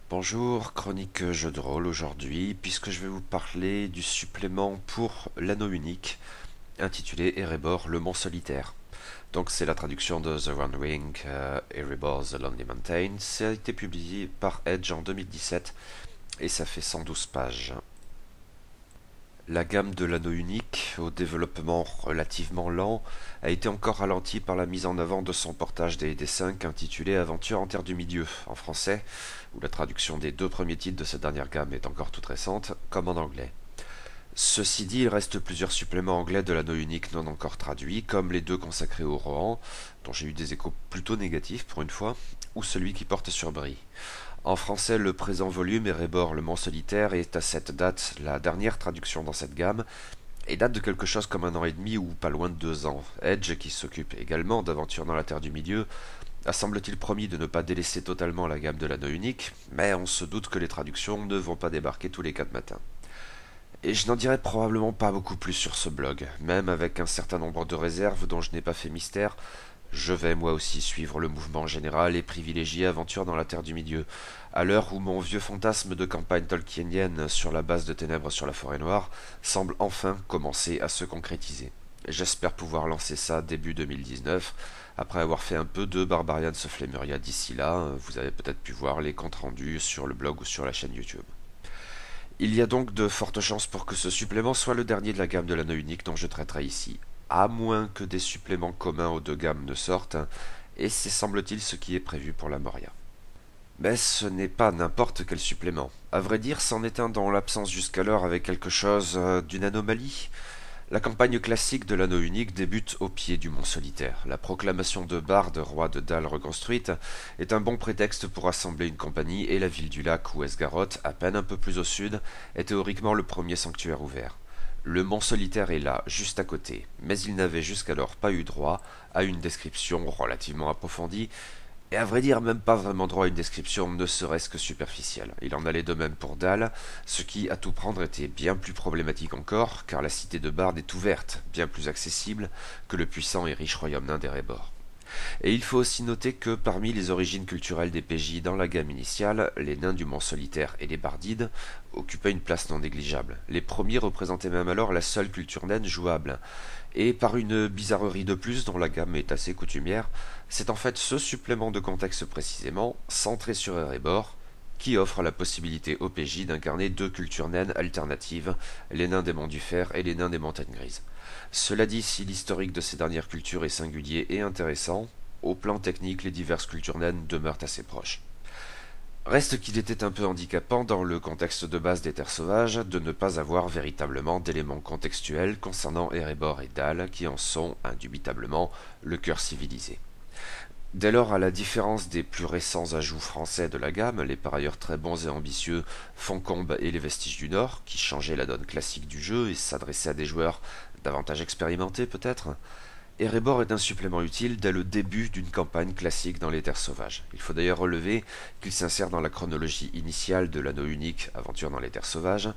Bonjour, chronique jeu de rôle aujourd'hui, puisque je vais vous parler du supplément pour l'anneau unique, intitulé Erebor, le mont solitaire. Donc c'est la traduction de The One Ring, Erebor, The Lonely Mountain. Ça a été publié par Edge en 2017 et ça fait 112 pages. La gamme de l'anneau unique, au développement relativement lent, a été encore ralentie par la mise en avant de son portage D&D5 intitulé Aventure en Terre du Milieu, en français, où la traduction des deux premiers titres de cette dernière gamme est encore toute récente, comme en anglais. Ceci dit, il reste plusieurs suppléments anglais de l'anneau unique non encore traduits, comme les deux consacrés au Rohan, dont j'ai eu des échos plutôt négatifs pour une fois, ou celui qui porte sur Brie. En français, le présent volume, Erebor, le mont solitaire, est à cette date la dernière traduction dans cette gamme, et date de quelque chose comme 1 an et demi ou pas loin de 2 ans. Edge, qui s'occupe également d'aventures dans la Terre du Milieu, a semble-t-il promis de ne pas délaisser totalement la gamme de l'anneau unique, mais on se doute que les traductions ne vont pas débarquer tous les 4 matins. Et je n'en dirai probablement pas beaucoup plus sur ce blog, même avec un certain nombre de réserves dont je n'ai pas fait mystère. Je vais moi aussi suivre le mouvement général et privilégier Aventure dans la Terre du Milieu, à l'heure où mon vieux fantasme de campagne tolkienienne sur la base de Ténèbres sur la Forêt Noire semble enfin commencer à se concrétiser. J'espère pouvoir lancer ça début 2019, après avoir fait un peu de Barbarians of Lemuria d'ici là. Vous avez peut-être pu voir les comptes rendus sur le blog ou sur la chaîne YouTube. Il y a donc de fortes chances pour que ce supplément soit le dernier de la gamme de l'anneau unique dont je traiterai ici, à moins que des suppléments communs aux deux gammes ne sortent, et c'est semble-t-il ce qui est prévu pour la Moria. Mais ce n'est pas n'importe quel supplément. À vrai dire, c'en est un dont l'absence jusqu'alors avait quelque chose d'une anomalie. La campagne classique de l'anneau unique débute au pied du mont solitaire. La proclamation de Bard, roi de Dal reconstruite, est un bon prétexte pour rassembler une compagnie et la ville du lac où Esgaroth, à peine un peu plus au sud, est théoriquement le premier sanctuaire ouvert. Le mont solitaire est là, juste à côté, mais il n'avait jusqu'alors pas eu droit à une description relativement approfondie, et à vrai dire même pas vraiment droit à une description ne serait-ce que superficielle. Il en allait de même pour Dal, ce qui à tout prendre était bien plus problématique encore, car la cité de Bard est ouverte, bien plus accessible que le puissant et riche royaume nain d'Erebor. Et il faut aussi noter que parmi les origines culturelles des PJ dans la gamme initiale, les nains du mont solitaire et les bardides occupaient une place non négligeable. Les premiers représentaient même alors la seule culture naine jouable. Et par une bizarrerie de plus dont la gamme est assez coutumière, c'est en fait ce supplément de contexte précisément, centré sur Erebor, qui offre la possibilité au PJ d'incarner deux cultures naines alternatives, les nains des monts du fer et les nains des montagnes grises. Cela dit, si l'historique de ces dernières cultures est singulier et intéressant, au plan technique, les diverses cultures naines demeurent assez proches. Reste qu'il était un peu handicapant dans le contexte de base des terres sauvages de ne pas avoir véritablement d'éléments contextuels concernant Erebor et Dal qui en sont, indubitablement, le cœur civilisé. Dès lors, à la différence des plus récents ajouts français de la gamme, les par ailleurs très bons et ambitieux Foncombe et les Vestiges du Nord, qui changeaient la donne classique du jeu et s'adressaient à des joueurs davantage expérimentés peut-être, Erebor est un supplément utile dès le début d'une campagne classique dans les terres sauvages. Il faut d'ailleurs relever qu'il s'insère dans la chronologie initiale de l'anneau unique Aventure dans les terres sauvages,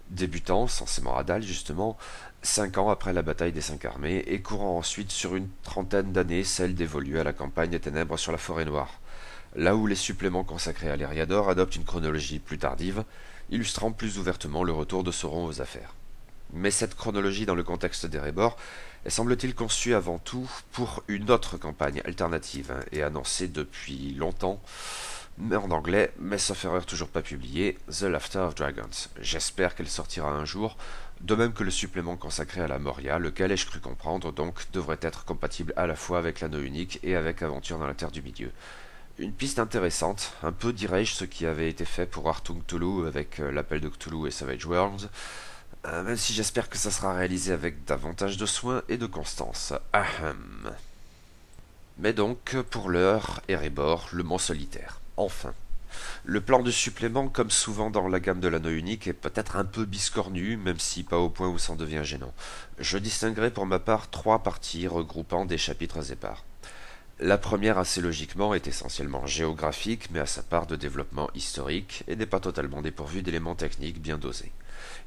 débutant, censément à Dal justement, 5 ans après la bataille des Cinq Armées, et courant ensuite sur une trentaine d'années celle dévolue à la campagne des Ténèbres sur la Forêt Noire, là où les suppléments consacrés à l'Eriador adoptent une chronologie plus tardive, illustrant plus ouvertement le retour de Sauron aux affaires. Mais cette chronologie dans le contexte d'Erebor est semble-t-il conçue avant tout pour une autre campagne alternative et annoncée depuis longtemps, mais en anglais, mais sauf erreur toujours pas publiée, The Laughter of Dragons. J'espère qu'elle sortira un jour, de même que le supplément consacré à la Moria, lequel, ai-je cru comprendre, donc devrait être compatible à la fois avec l'anneau unique et avec Aventure dans la Terre du Milieu. Une piste intéressante, un peu dirais-je ce qui avait été fait pour Artung Cthulhu avec l'appel de Cthulhu et Savage Worlds, même si j'espère que ça sera réalisé avec davantage de soin et de constance. Ahem. Mais donc, pour l'heure, Erebor, le mont solitaire. Enfin. Le plan de supplément, comme souvent dans la gamme de l'anneau unique, est peut-être un peu biscornu, même si pas au point où ça en devient gênant. Je distinguerai pour ma part 3 parties regroupant des chapitres épars. La première, assez logiquement, est essentiellement géographique, mais a sa part de développement historique, et n'est pas totalement dépourvue d'éléments techniques bien dosés.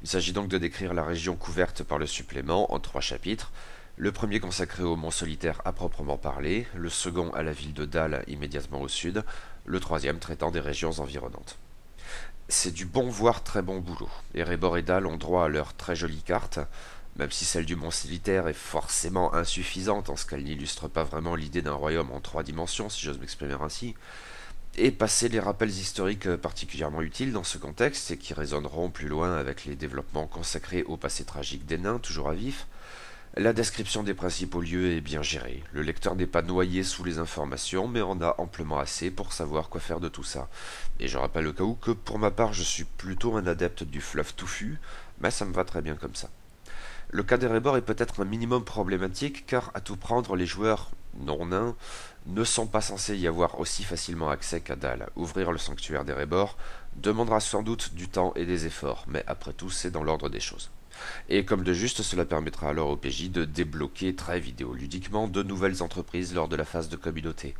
Il s'agit donc de décrire la région couverte par le supplément en 3 chapitres, le premier consacré au mont solitaire à proprement parler, le second à la ville de Dal immédiatement au sud, le troisième traitant des régions environnantes. C'est du bon voire très bon boulot. Erebor et Dal ont droit à leur très jolie carte, même si celle du mont solitaire est forcément insuffisante en ce qu'elle n'illustre pas vraiment l'idée d'un royaume en 3 dimensions, si j'ose m'exprimer ainsi, et passer les rappels historiques particulièrement utiles dans ce contexte et qui résonneront plus loin avec les développements consacrés au passé tragique des nains, toujours à vif. La description des principaux lieux est bien gérée. Le lecteur n'est pas noyé sous les informations, mais en a amplement assez pour savoir quoi faire de tout ça. Et je rappelle au cas où que pour ma part, je suis plutôt un adepte du fluff touffu, mais ça me va très bien comme ça. Le cas d'Erebor est peut-être un minimum problématique, car à tout prendre, les joueurs non nains ne sont pas censés y avoir aussi facilement accès qu'à Dal. Ouvrir le sanctuaire d'Erebor demandera sans doute du temps et des efforts, mais après tout, c'est dans l'ordre des choses. Et comme de juste, cela permettra alors au PJ de débloquer très vidéoludiquement de nouvelles entreprises lors de la phase de communauté.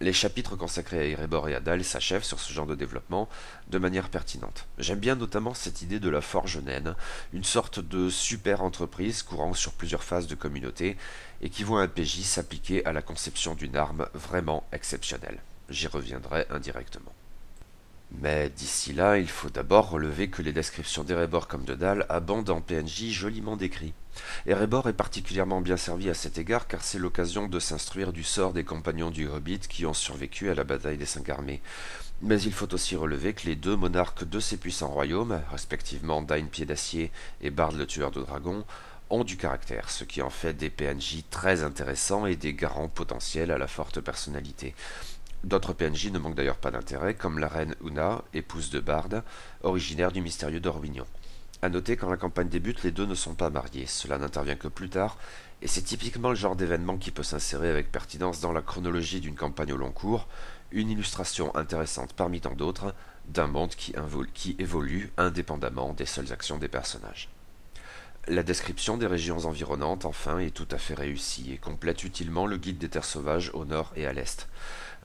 Les chapitres consacrés à Erebor et à Dal s'achèvent sur ce genre de développement de manière pertinente. J'aime bien notamment cette idée de la forge naine, une sorte de super entreprise courant sur plusieurs phases de communauté et qui voit un PJ s'appliquer à la conception d'une arme vraiment exceptionnelle. J'y reviendrai indirectement. Mais d'ici là, il faut d'abord relever que les descriptions d'Erebor comme de Dal abondent en PNJ joliment décrits. Erebor est particulièrement bien servi à cet égard car c'est l'occasion de s'instruire du sort des compagnons du Hobbit qui ont survécu à la bataille des 5 armées. Mais il faut aussi relever que les deux monarques de ces puissants royaumes, respectivement Dain Pied d'Acier et Bard le Tueur de Dragons, ont du caractère, ce qui en fait des PNJ très intéressants et des garants potentiels à la forte personnalité. D'autres PNJ ne manquent d'ailleurs pas d'intérêt, comme la reine Una, épouse de Bard, originaire du mystérieux Dorwignon. A noter, quand la campagne débute, les deux ne sont pas mariés, cela n'intervient que plus tard, et c'est typiquement le genre d'événement qui peut s'insérer avec pertinence dans la chronologie d'une campagne au long cours, une illustration intéressante parmi tant d'autres, d'un monde qui évolue indépendamment des seules actions des personnages. La description des régions environnantes, enfin, est tout à fait réussie et complète utilement le guide des terres sauvages au nord et à l'est.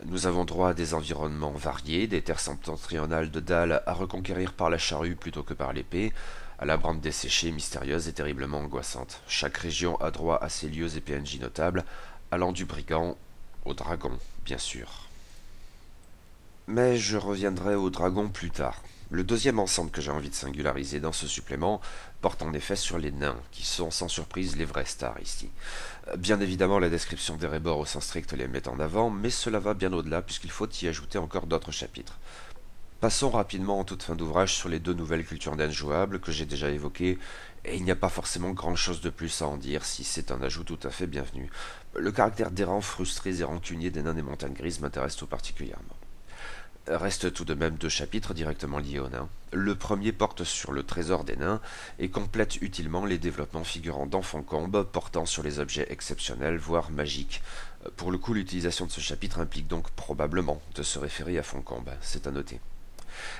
Nous avons droit à des environnements variés, des terres septentrionales de Dal à reconquérir par la charrue plutôt que par l'épée, à la brande desséchée, mystérieuse et terriblement angoissante. Chaque région a droit à ses lieux et PNJ notables, allant du brigand au dragon, bien sûr. Mais je reviendrai au dragon plus tard. Le deuxième ensemble que j'ai envie de singulariser dans ce supplément porte en effet sur les nains, qui sont sans surprise les vrais stars ici. Bien évidemment, la description d'Erebor au sens strict les met en avant, mais cela va bien au-delà puisqu'il faut y ajouter encore d'autres chapitres. Passons rapidement en toute fin d'ouvrage sur les deux nouvelles cultures naines jouables que j'ai déjà évoquées, et il n'y a pas forcément grand-chose de plus à en dire si c'est un ajout tout à fait bienvenu. Le caractère d'errants, frustrés et rancuniers des nains des montagnes grises m'intéresse tout particulièrement. Restent tout de même deux chapitres directement liés aux nains. Le premier porte sur le trésor des nains et complète utilement les développements figurant dans Foncombe portant sur les objets exceptionnels, voire magiques. Pour le coup, l'utilisation de ce chapitre implique donc probablement de se référer à Foncombe, c'est à noter.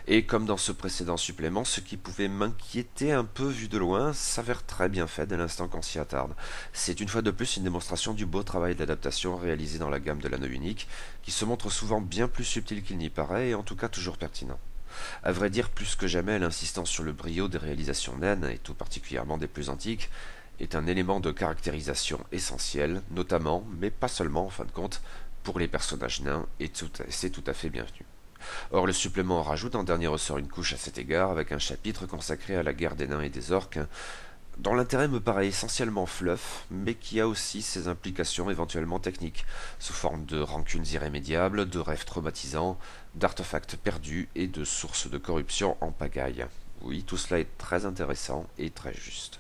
Et comme dans ce précédent supplément, ce qui pouvait m'inquiéter un peu vu de loin s'avère très bien fait dès l'instant qu'on s'y attarde. C'est une fois de plus une démonstration du beau travail d'adaptation réalisé dans la gamme de l'anneau unique, qui se montre souvent bien plus subtil qu'il n'y paraît et en tout cas toujours pertinent. À vrai dire, plus que jamais, l'insistance sur le brio des réalisations naines, et tout particulièrement des plus antiques, est un élément de caractérisation essentiel, notamment, mais pas seulement en fin de compte, pour les personnages nains, et c'est tout à fait bienvenu. Or, le supplément en rajoute en dernier ressort une couche à cet égard, avec un chapitre consacré à la guerre des nains et des orques, dont l'intérêt me paraît essentiellement fluff, mais qui a aussi ses implications éventuellement techniques, sous forme de rancunes irrémédiables, de rêves traumatisants, d'artefacts perdus et de sources de corruption en pagaille. Oui, tout cela est très intéressant et très juste.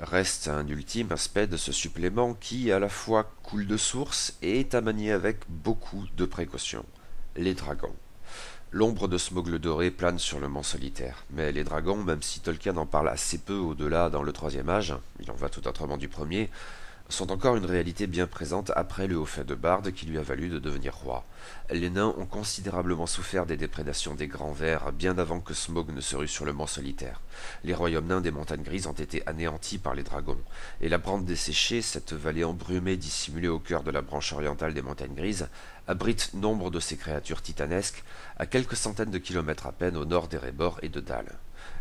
Reste un ultime aspect de ce supplément qui, à la fois, coule de source et est à manier avec beaucoup de précautions. Les dragons. L'ombre de Smaug le Doré plane sur le mont solitaire, mais les dragons, même si Tolkien en parle assez peu au-delà dans le troisième âge, il en va tout autrement du premier, sont encore une réalité bien présente après le haut fait de Bard qui lui a valu de devenir roi. Les nains ont considérablement souffert des déprédations des grands vers bien avant que Smaug ne se rue sur le mont solitaire. Les royaumes nains des montagnes grises ont été anéantis par les dragons, et la brande desséchée, cette vallée embrumée dissimulée au cœur de la branche orientale des montagnes grises, abrite nombre de ces créatures titanesques, à quelques centaines de kilomètres à peine au nord d'Erebor et de Dal.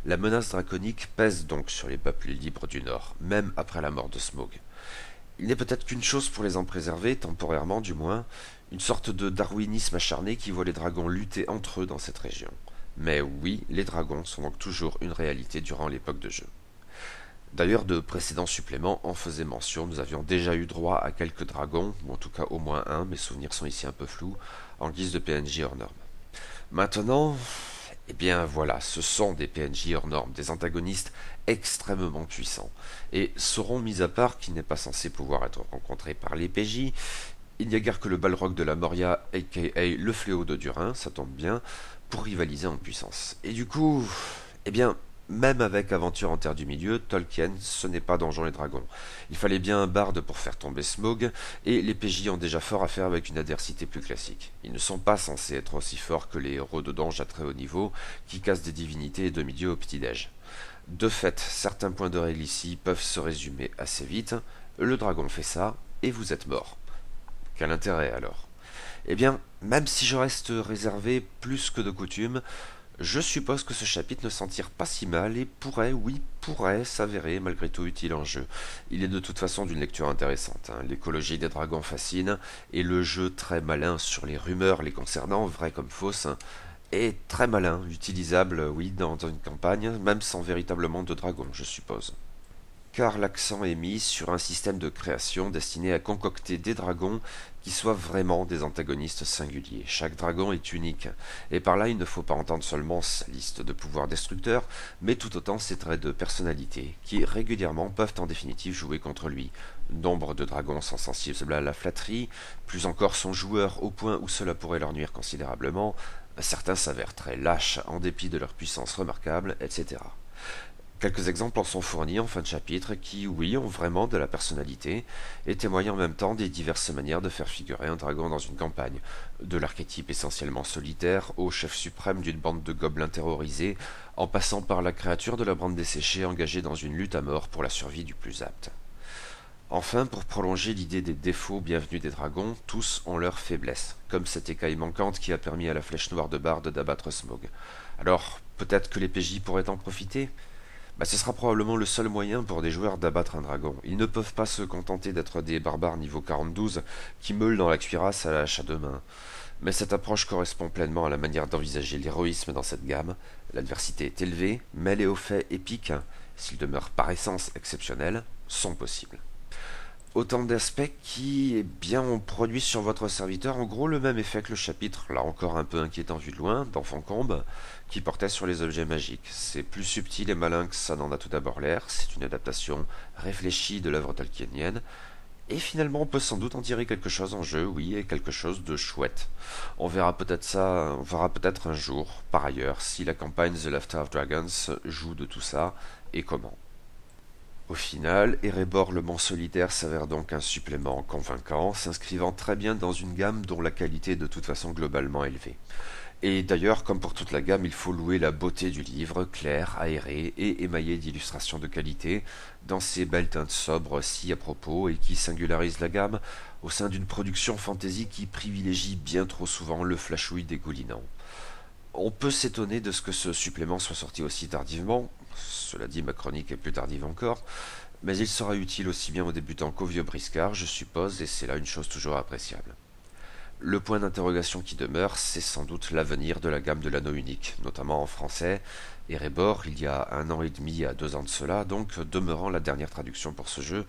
La menace draconique pèse donc sur les peuples libres du Nord, même après la mort de Smaug. Il n'est peut-être qu'une chose pour les en préserver, temporairement du moins, une sorte de darwinisme acharné qui voit les dragons lutter entre eux dans cette région. Mais oui, les dragons sont donc toujours une réalité durant l'époque de jeu. D'ailleurs, de précédents suppléments en faisaient mention, nous avions déjà eu droit à quelques dragons, ou en tout cas au moins un, mes souvenirs sont ici un peu flous, en guise de PNJ hors norme. Maintenant, eh bien voilà, ce sont des PNJ hors norme, des antagonistes extrêmement puissants. Et Sauron mis à part, qui n'est pas censé pouvoir être rencontré par les PJ, il n'y a guère que le Balrog de la Moria, aka le fléau de Durin, ça tombe bien, pour rivaliser en puissance. Et du coup, eh bien, même avec Aventure en Terre du Milieu, Tolkien, ce n'est pas Donjons et Dragons. Il fallait bien un barde pour faire tomber Smaug, et les PJ ont déjà fort à faire avec une adversité plus classique. Ils ne sont pas censés être aussi forts que les héros de Donj à très haut niveau, qui cassent des divinités de milieu au petit-déj. De fait, certains points de règle ici peuvent se résumer assez vite. Le dragon fait ça, et vous êtes mort. Quel intérêt alors? Eh bien, même si je reste réservé plus que de coutume, je suppose que ce chapitre ne s'en tire pas si mal et pourrait, oui, pourrait s'avérer malgré tout utile en jeu. Il est de toute façon d'une lecture intéressante, hein. L'écologie des dragons fascine, et le jeu très malin sur les rumeurs les concernant, vraies comme fausses, est très malin, utilisable, oui, dans une campagne, même sans véritablement de dragons, je suppose. Car l'accent est mis sur un système de création destiné à concocter des dragons qui soient vraiment des antagonistes singuliers. Chaque dragon est unique, et par là il ne faut pas entendre seulement sa liste de pouvoirs destructeurs, mais tout autant ses traits de personnalité, qui régulièrement peuvent en définitive jouer contre lui. Nombre de dragons sont sensibles à la flatterie, plus encore sont joueurs au point où cela pourrait leur nuire considérablement, certains s'avèrent très lâches en dépit de leur puissance remarquable, etc. Quelques exemples en sont fournis en fin de chapitre qui, oui, ont vraiment de la personnalité et témoignent en même temps des diverses manières de faire figurer un dragon dans une campagne, de l'archétype essentiellement solitaire au chef suprême d'une bande de gobelins terrorisés, en passant par la créature de la brande desséchée engagée dans une lutte à mort pour la survie du plus apte. Enfin, pour prolonger l'idée des défauts bienvenus des dragons, tous ont leurs faiblesses, comme cette écaille manquante qui a permis à la flèche noire de Bard d'abattre Smaug. Alors, peut-être que les PJ pourraient en profiter? Ce sera probablement le seul moyen pour des joueurs d'abattre un dragon. Ils ne peuvent pas se contenter d'être des barbares niveau 42 qui meulent dans la cuirasse à la hache à deux mains. Mais cette approche correspond pleinement à la manière d'envisager l'héroïsme dans cette gamme. L'adversité est élevée, mais les hauts faits épiques, s'ils demeurent par essence exceptionnels, sont possibles. Autant d'aspects qui, eh bien, ont produit sur votre serviteur en gros le même effet que le chapitre, là encore un peu inquiétant vu de loin, d'Enfant Combe, qui portait sur les objets magiques. C'est plus subtil et malin que ça n'en a tout d'abord l'air, c'est une adaptation réfléchie de l'œuvre tolkienienne, et finalement on peut sans doute en tirer quelque chose en jeu, oui, et quelque chose de chouette. On verra peut-être ça, on verra peut-être un jour, par ailleurs, si la campagne The Laughter of Dragons joue de tout ça, et comment. Au final, Erebor le Mont Solitaire s'avère donc un supplément convaincant, s'inscrivant très bien dans une gamme dont la qualité est de toute façon globalement élevée. Et d'ailleurs, comme pour toute la gamme, il faut louer la beauté du livre, clair, aéré et émaillé d'illustrations de qualité, dans ses belles teintes sobres si à propos et qui singularisent la gamme au sein d'une production fantasy qui privilégie bien trop souvent le flashouille dégoulinant. On peut s'étonner de ce que ce supplément soit sorti aussi tardivement, cela dit ma chronique est plus tardive encore, mais il sera utile aussi bien aux débutants qu'aux vieux briscards, je suppose, et c'est là une chose toujours appréciable. Le point d'interrogation qui demeure, c'est sans doute l'avenir de la gamme de l'anneau unique, notamment en français. Erebor, il y a 1 an et demi à 2 ans de cela, donc demeurant la dernière traduction pour ce jeu,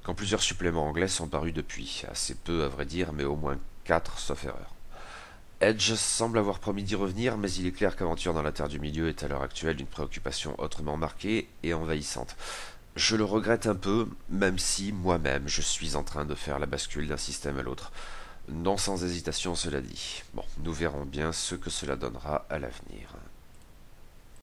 quand plusieurs suppléments anglais sont parus depuis, assez peu à vrai dire, mais au moins 4 sauf erreur. Edge semble avoir promis d'y revenir, mais il est clair qu'Aventure dans la Terre du Milieu est à l'heure actuelle une préoccupation autrement marquée et envahissante. Je le regrette un peu, même si moi-même je suis en train de faire la bascule d'un système à l'autre. Non sans hésitation cela dit. Bon, nous verrons bien ce que cela donnera à l'avenir.